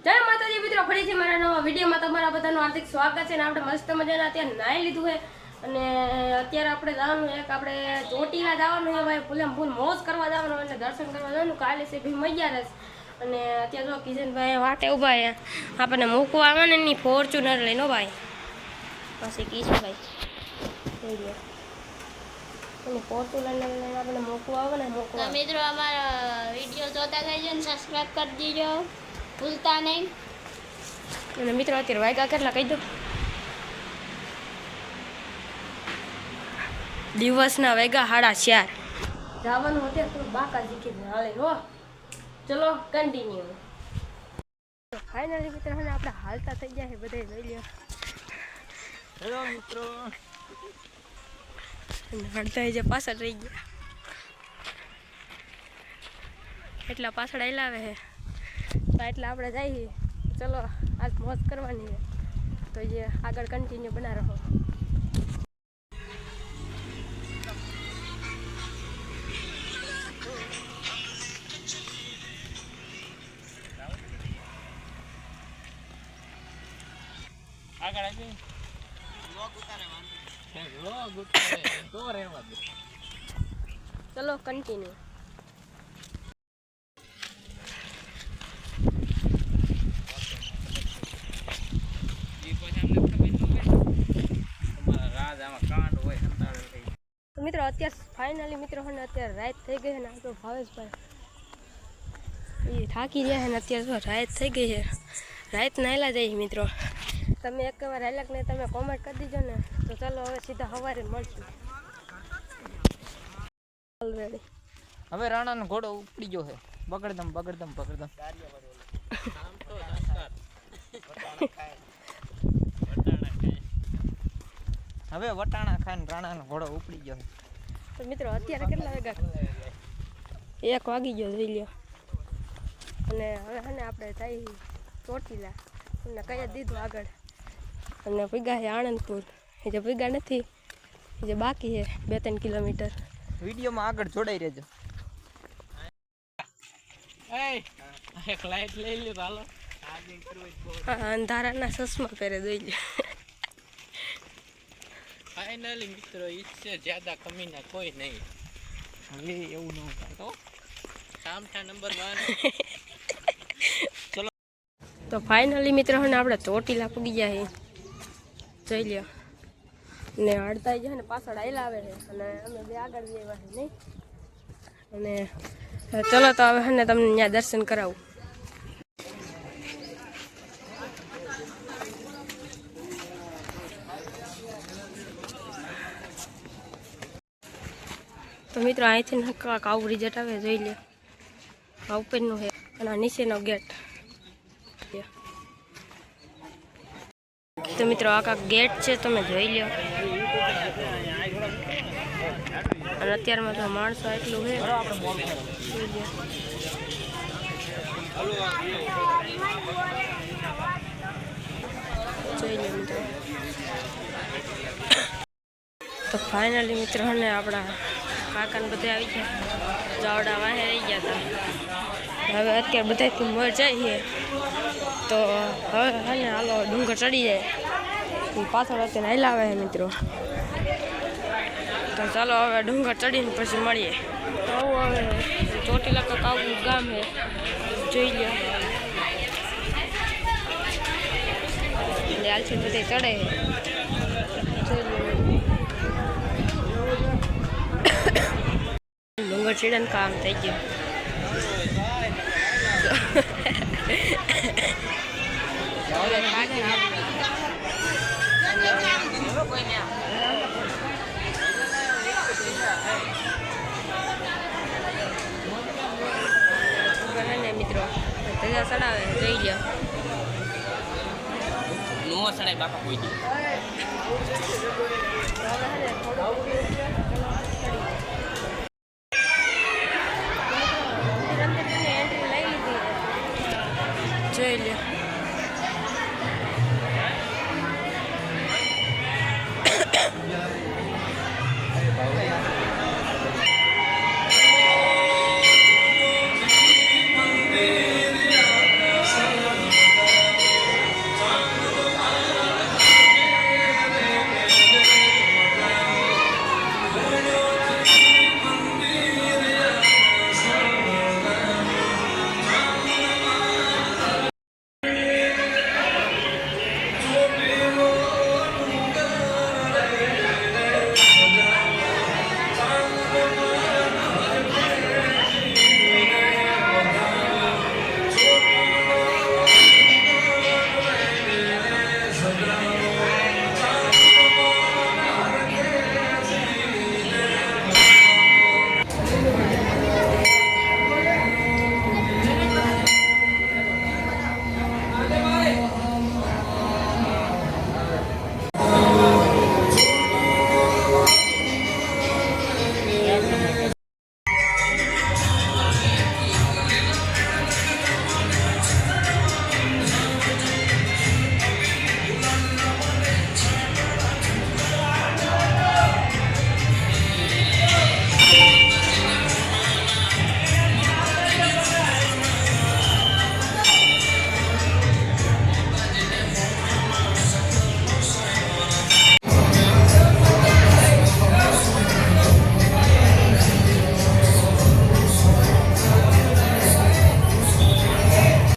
જય માતાજી મિત્રો, ફરીથી મારા નવા વિડીયોમાં તમારા બધાનું હાર્દિક સ્વાગત છે. ને આપણે મસ્ત મજાના અત્યારે નાહી લીધું છે અને અત્યારે આપણે જવાનું એક આપણે ચોટીલા જવાનું છે ભાઈ, ફૂલ મોજ કરવા જવાનું અને દર્શન કરવા જવાનું. કાલે છે ભી મજા રહેશે. અને અત્યારે જો કિશનભાઈ વાટે ઊભા છે, આપણને મૂકવા આવે ને એની ફોર્ચ્યુનર લઈને ભાઈ. પછી કિશનભાઈ અને ફોર્ચ્યુનર લઈને આપણને મૂકવા આવે ને મૂકવા. મિત્રો અમારા વિડીયો જોતા રહેજો ને સબસ્ક્રાઇબ કરી દીજો ભૂલતા નહીં. અને મિત્રો અત્યારે વાગ્યા કેટલા કહી દો? દિવસના વાગ્યા 4:30. જવાનું અત્યારે થોડું બાકા શીખી હાલે હો. ચલો કન્ટિન્યુ. ફાઇનલી મિત્રો આપણે હાલતા થઈ ગયા છે બધા, લઈ લ્યો. હેલો મિત્રો, હડતા જે પાછળ રહી ગયા એટલા પાછળ આવેલા છે તો એટલે આપણે જઈએ. ચલો આજ મોજ કરવાની છે તો જે આગળ કન્ટિન્યુ બના રહો. આગળ આવી તો રહેવા દે. ચલો કન્ટિન્યુ. મિત્રો અત્યારે ફાઇનલી મિત્રો ને અત્યારે રાત થઈ ગઈ છે ને આપણો ભાવેશભાઈ એ થાકી રહ્યા છે ને અત્યારે તો રાત થઈ ગઈ છે. રાત નાહેલા જઈએ મિત્રો. તમે એક વાર હાલક ને તમે કોમેન્ટ કરી દીજો ને તો ચાલો હવે સીધા સવારે મળશું. ઓલરેડી હવે રાણાનો ઘોડો ઉપડી ગયો છે. બગડદમ હવે વટાણા ખાઈને રાણાનો ઘોડો ઉપડી ગયો છે. તો મિત્રો અત્યારે કેટલા વાગ્યા? 1 વાગી ગયો જોઈ લ્યો. અને હવે છે ને આપણે જઈએ ચોટીલા. તમને કહી દીધું આગળ. અને ભીગા છે આણંદપુર. એ જે ભીગા નથી એ જે બાકી છે 2-3 કિલોમીટર. વિડીયોમાં આગળ જોડાઈ રહેજો. એક લાઈટ લઈ લ્યો હાલો. હા, અંધારાના ચશ્મા પહેરે જોઈ લ્યો. फाइनली मित्रों, इससे ज्यादा कमीना कोई नहीं. હવે એવું ન કરતો. સામઠા નંબર 1. ચલો તો ફાઇનલી મિત્રો ને આપણે ચોટીલા પૂગી ગયા છે જોઈ લ્યો. ને અડતા જાય ને પાછળ આયલા આવે છે અને અમે બે આગળ જઈએ નહીં. અને ચલો તો હવે ને તમને ત્યાં દર્શન કરાવું. તો મિત્રો અહીંથી કાવું રિઝલ્ટ આવે જોઈ લે. આ ઉપરનું છે અને આ નીચેનો ગેટ. તો મિત્રો આ ગેટ છે તમે જોઈ લો. અને અત્યારમાં તો માણસો એટલું છે જોઈ લો મિત્રો. તો ફાઇનલી મિત્રો ને આપણા કાકાને બધા આવી ગયા. જાવડા વાહે રહી ગયા હતા. હવે અત્યારે બધાથી મર જાય તો હવે હે ને હાલો ડુંગર ચડી જાય. પાછળ અત્યારે હાલ આવે છે મિત્રો. તો ચાલો હવે ડુંગર ચડીને પછી મળીએ. તો હવે ચોટીલા કાંક આવું ગામ છે જોઈ લો. એટલે હાલથી બધે ચડે જોઈ લો. ડુંગર ચીડન કામ થઈ ગયું. મિત્રો ધજા ચડાવે જોઈ લો. નો સડાય બાપા કોઈ દી. જોઈ લે.